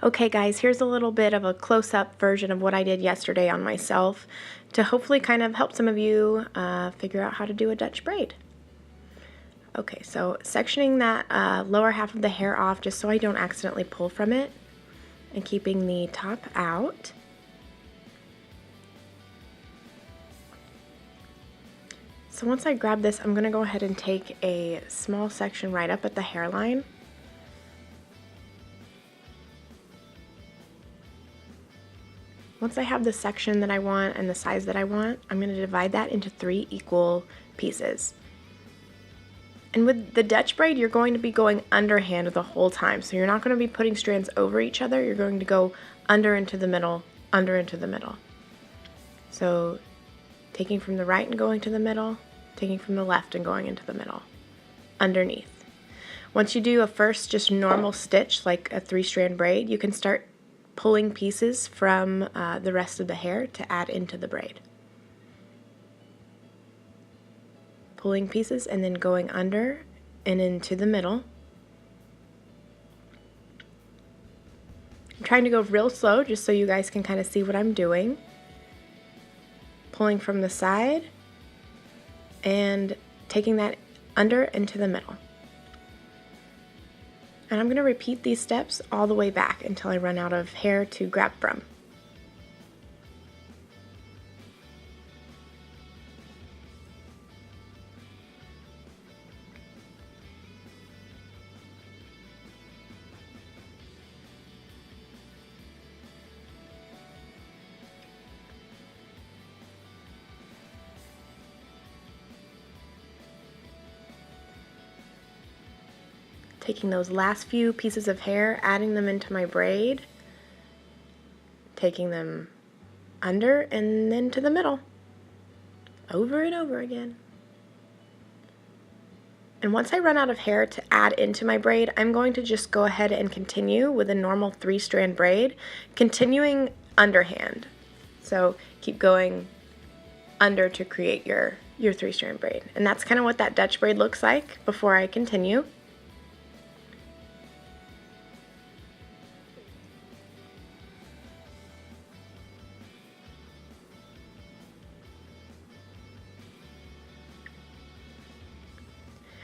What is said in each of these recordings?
Okay guys, here's a little bit of a close-up version of what I did yesterday on myself to hopefully kind of help some of you figure out how to do a Dutch braid. Okay, so sectioning that lower half of the hair off just so I don't accidentally pull from it and keeping the top out. So once I grab this, I'm going to go ahead and take a small section right up at the hairline. Once I have the section that I want and the size that I want, I'm going to divide that into 3 equal pieces. And with the Dutch braid, you're going to be going underhand the whole time. So you're not going to be putting strands over each other. You're going to go under into the middle, under into the middle. So taking from the right and going to the middle, taking from the left and going into the middle, underneath. Once you do a first just normal stitch, like a 3-strand braid, you can start pulling pieces from the rest of the hair to add into the braid. Pulling pieces and then going under and into the middle. I'm trying to go real slow just so you guys can kind of see what I'm doing. Pulling from the side and taking that under into the middle. And I'm going to repeat these steps all the way back until I run out of hair to grab from. Taking those last few pieces of hair, adding them into my braid, taking them under and then to the middle, over and over again. And once I run out of hair to add into my braid, I'm going to just go ahead and continue with a normal 3-strand braid, continuing underhand. So keep going under to create your 3-strand braid. And that's kind of what that Dutch braid looks like before I continue.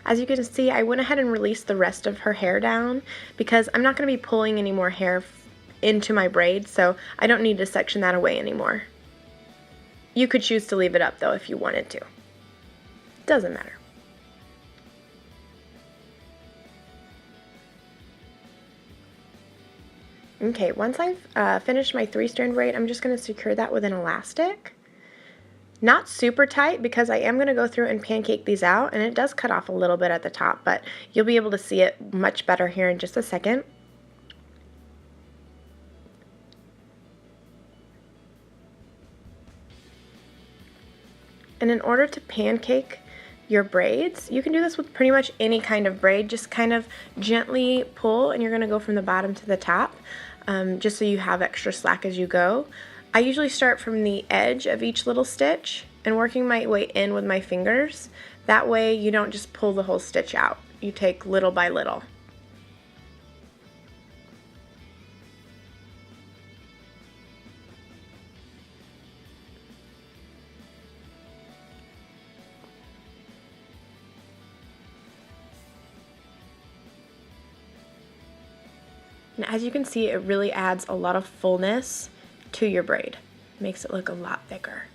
As you can see, I went ahead and released the rest of her hair down because I'm not going to be pulling any more hair into my braid, so I don't need to section that away anymore. You could choose to leave it up though if you wanted to. Doesn't matter. Okay, once I've finished my 3-strand braid, I'm just going to secure that with an elastic. Not super tight because I am going to go through and pancake these out, and it does cut off a little bit at the top, but you'll be able to see it much better here in just a second. And in order to pancake your braids, you can do this with pretty much any kind of braid. Just kind of gently pull, and you're going to go from the bottom to the top, just so you have extra slack as you go. I usually start from the edge of each little stitch and working my way in with my fingers. That way you don't just pull the whole stitch out. You take little by little. And as you can see, it really adds a lot of fullness to your braid. Makes it look a lot thicker.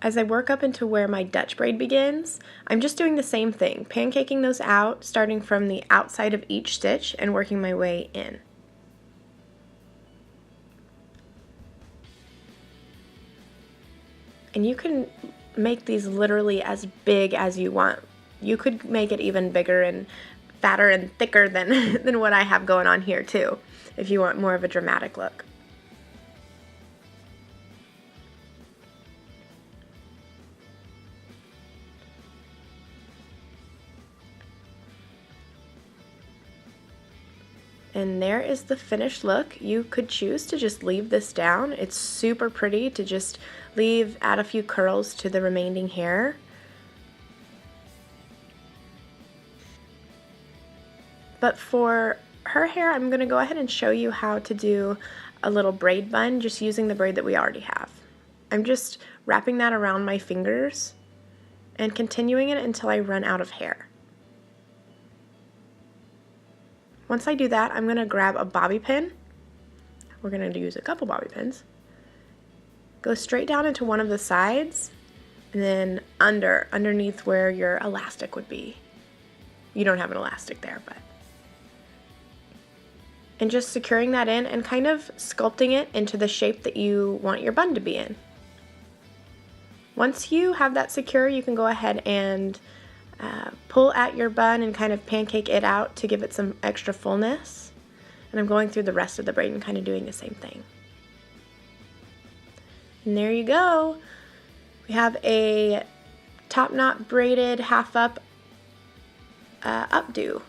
As I work up into where my Dutch braid begins, I'm just doing the same thing, pancaking those out, starting from the outside of each stitch and working my way in. And you can make these literally as big as you want. You could make it even bigger and fatter and thicker than what I have going on here too, if you want more of a dramatic look. And there is the finished look. You could choose to just leave this down. It's super pretty to just add a few curls to the remaining hair. But for her hair, I'm going to go ahead and show you how to do a little braid bun just using the braid that we already have. I'm just wrapping that around my fingers and continuing it until I run out of hair. Once I do that, I'm going to grab a bobby pin. We're going to use a couple bobby pins. Go straight down into one of the sides and then underneath where your elastic would be. You don't have an elastic there, but. And just securing that in and kind of sculpting it into the shape that you want your bun to be in. Once you have that secure, you can go ahead and pull at your bun and kind of pancake it out to give it some extra fullness. And I'm going through the rest of the braid and kind of doing the same thing. And there you go. We have a top knot braided half up updo.